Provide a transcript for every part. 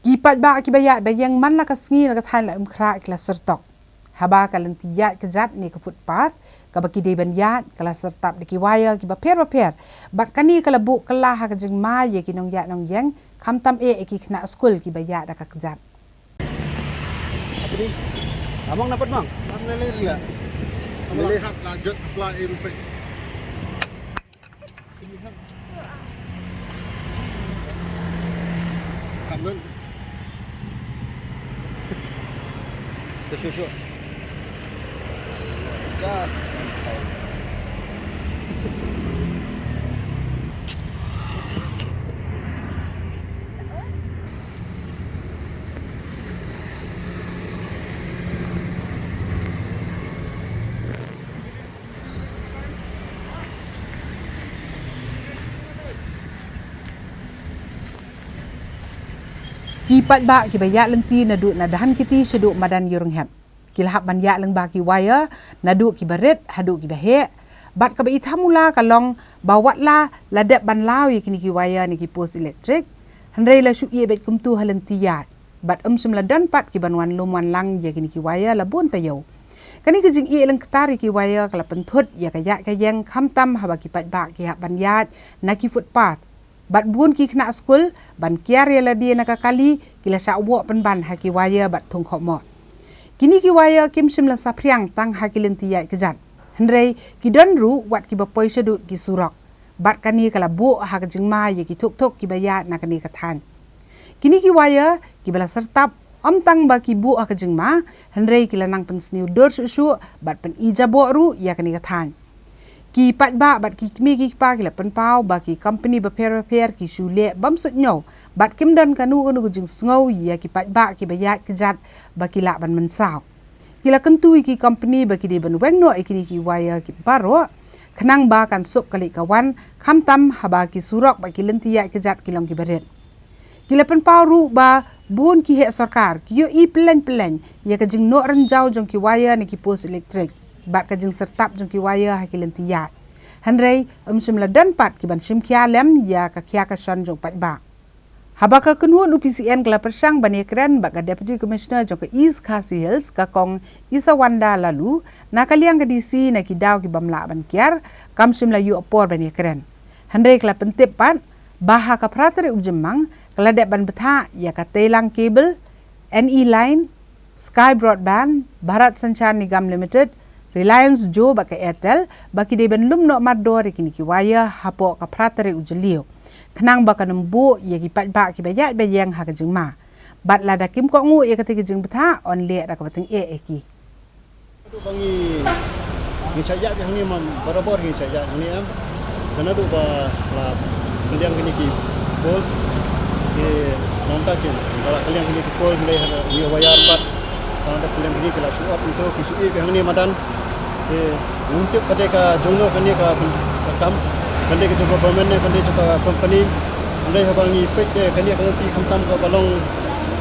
Gipat ba kibaya bayang man la kasngi la kathan la umkra kala sertok. Haba kalan tiyat kejat ni ke footpath kabaki de ban yat kala sertap de kiwaya ki baper bat kani kala bu kala ha kajing ma ye ki nong yat nong yang kamtam ki kena school ki baya da ka kejat. Apa ni? Abang dapat bang? Analis lah. Analis lanjut apply impact. Kamen. Tersyuk. Gas. Kipat ba ki baya lenti na du na dahan kiti sedu madan yurung hep. Kilahap ban ya leng ba ki waya na du ki baret hadu ki bahe. Bat ka ba ithamula kalong bawat la ladep ban law ye kini ki waya ni ki post elektrik. Handai la syu ye bet kumtu halenti ya. Bat semla dan pat ki banwan lumwan lang ye kini ki waya la bun tayo. Kani ke jing leng ketari ki waya kala penthut ya ka ya ka yang khamtam haba ki pat ba ki hab ban ya na ki footpath. Bat bun ki kena school ban kiar ya la dia nakakali kila sa wo ban haki waya bat thung khomot. Kini ki waya kim simla sapriang tang haki lenti ya kejat. Hendrei ki don ru wat ki bapoi sedu ki surok. Bat kani kala bu ha ka jingma ye ki thuk ki baya nakani kathan. Kini ki waya ki bala sertap tang ba ki bu ha ka jingma hendrei kila nang pensniu dor su bat pen ijabo ru ya kani kathan. Ki pat ba bat ki kimi ki pa ki la penpau ba ki company baper ki sule bam sut nyo bat kim dan kanu jing sngo ya ki pat ba ki bayat kejat ba ki la ban mensau kila kentui ki company ba ki de ban weng no ikini ki waya ki baro kenang ba kan sup kali kawan khamtam haba ki surok ba ki lenti ya kejat kilong ki baret kila penpau ru ba bun ki he sarkar ki yo i plan ya ka jing no ranjau jong ki waya ni ki post elektrik bat ka jing sertap jong ki waya ha ki lenti ya Hendrei semla dan pat ki ban sim kia lem ya ka kia ka son jong pat ba haba ka kunhun UPCN kala persang ban ekran ba ka deputy commissioner jong ka East Khasi Hills ka kong Isa Wanda lalu na kaliang ka DC na ki daw ki bamla ban kiar kam simla yu opor ban ekran Hendrei kala pentip pat baha ka prateri ubjemang kala dep ban betha ya ka telang kabel NE line Sky Broadband Bharat Sanchar Nigam Limited Reliance Jo baka Airtel baki de ben lumno mador kini ki waya hapo ka prateri ujelio kenang baka nembu ye ki pat ba ki bayat bayang ha ka jingma bat la da kim ko ngu ye ka te jing betha on le da ka bating eki Tu bangi ni saja bi hang ni mam barabar ni saja ni am kana du ba la kaliang kini ki bol ke nonta kin bala kaliang kini ki bol ni ni wayar bat kana kaliang kini kala suap itu ki sui bi hang ni madan untuk pada ka jongno kani ka kam kani ka juga government ne kani juga company ndai habangi pek kani ka nanti khamtam ka balong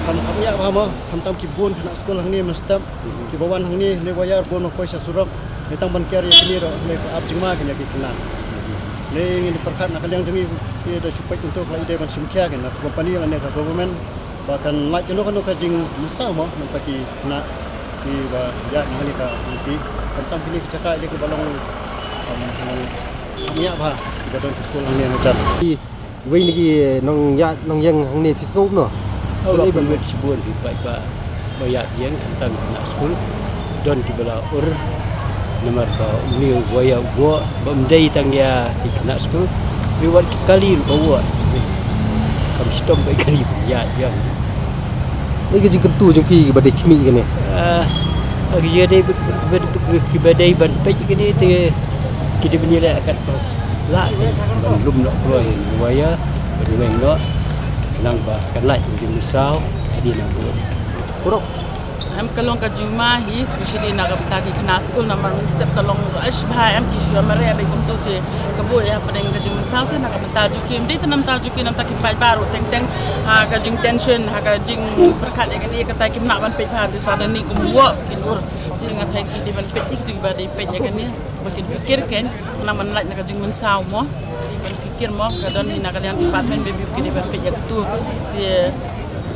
khamnya ba ma khamtam ki bun khana school hangni mastap ki bawan hangni ne wayar bun paisa surap ne tang ban ker yakni ro ne ab jingma kani ki kena ne ni perkat nak yang jengi ki da supai untuk lai de ban simkhia kan company la ne ka government bahkan lak jeno kan ka jing masa ma mentaki na ki ba ya ni ka nanti tentang ini cakap dia ke balong kami apa badan sekolah ni macam Wei ni ki nong ya nong yang hang ni fisuk no. Kalau perlu sebut di baik bayat yang tentang nak sekolah don ki bala ur nomor ba ni waya go bamdai tang ya ki nak sekolah riwat kali ko wa kam stom baik kali ya yang Ni ke jing kentu jong pi badai kimi ke ni. Jadi badai ban pek ni te kita menilai akan lah belum nak keluar waya bermain nak nang ba kan lah jadi misal ada nak buat kurang am kalong ka jingma hi especially na kapta ki kana school na man step kalong ashbha am ki shu amare abe kum to te kabo ya padeng ka jing misal na kapta ju ki mde tanam ta ju ki nam ta ki pai baro teng teng ha ka jing tension ha ka jing perkat ya ni ka ta ki nak ban pe pha te sa ni kum wo ki ur ti nga thai ki di ban pe ti ki ba dei pe ya kan ni bakin pikir kan na man laj na ka jing misal mo di ban pikir mo ka don ni na ka yang department be bi ki di ban pe ya tu ti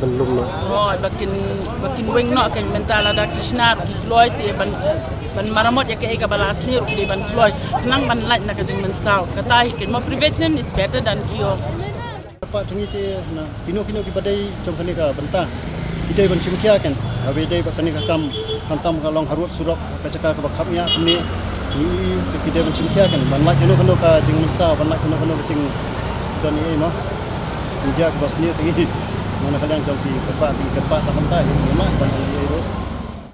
belum Oh, bakin wing no kan mentala da kishnat ki kloy te ban maramot ya ke ga balas ni ru ban kloy nang ban laj na ka jing men saw kata hikin mo prevention is better than cure. Pak tungi te na kino ki badai jom kani ka bentah kita ban simkia kan abe dai kani ka kam hantam ka long harut surap ka caka ka bakapnya kini ni kita ban simkia kan ban laj kano ka jing men saw ban laj kano ka jing dan ni no dia ke basni tingi mana kadang jom ki kepak tak bentah ni mah ban ni